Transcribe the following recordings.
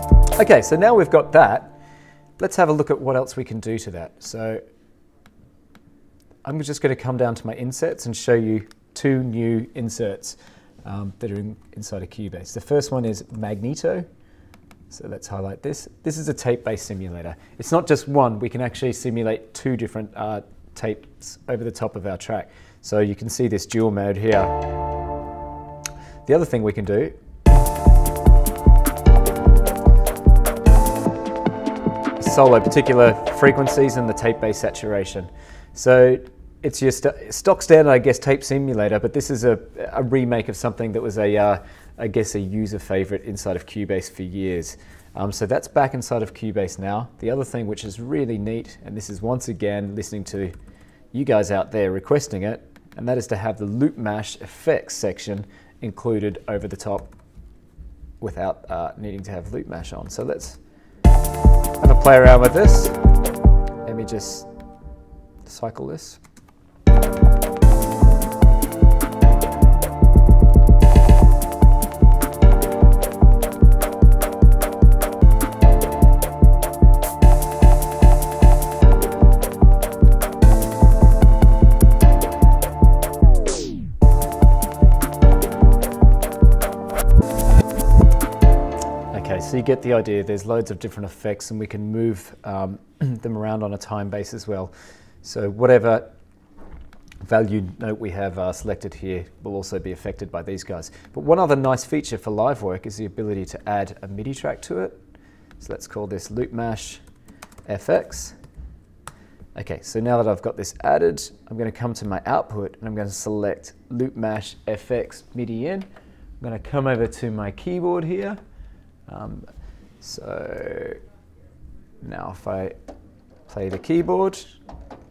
Okay, so now we've got that, let's have a look at what else we can do to that. So I'm just going to come down to my insets and show you two new inserts that are inside of Cubase. The first one is Magneto. So let's highlight this. This is a tape-based simulator. It's not just one, we can actually simulate two different tapes over the top of our track. So you can see this dual mode here. The other thing we can do is solo particular frequencies and the tape-based saturation. So it's your stock standard, I guess, tape simulator, but this is a remake of something that was I guess a user favorite inside of Cubase for years. So that's back inside of Cubase now. The other thing which is really neat, and this is once again listening to you guys out there requesting it, and that is to have the LoopMash FX section included over the top without needing to have LoopMash on. So let's have a play around with this. Let me just cycle this. So you get the idea, there's loads of different effects and we can move them around on a time base as well. So whatever value note we have selected here will also be affected by these guys. But one other nice feature for live work is the ability to add a MIDI track to it. So let's call this LoopMash FX. Okay, so now that I've got this added, I'm going to come to my output and I'm going to select LoopMash FX MIDI in. I'm going to come over to my keyboard here. So now if I play the keyboard,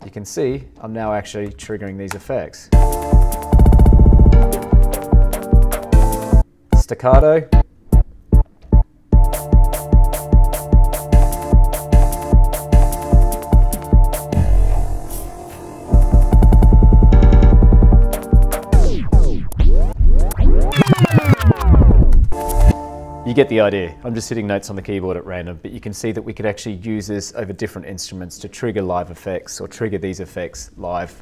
you can see I'm now actually triggering these effects. Staccato. You get the idea. I'm just hitting notes on the keyboard at random, but you can see that we could actually use this over different instruments to trigger live effects or trigger these effects live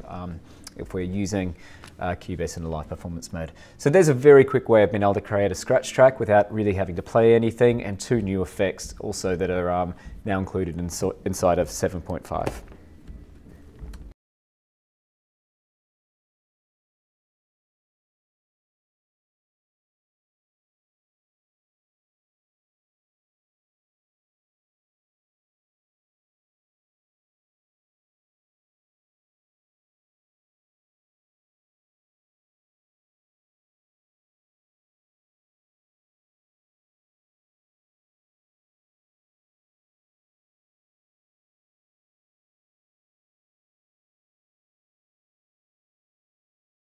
if we're using Cubase in a live performance mode. So there's a very quick way of being able to create a scratch track without really having to play anything, and two new effects also that are now included inside of 7.5.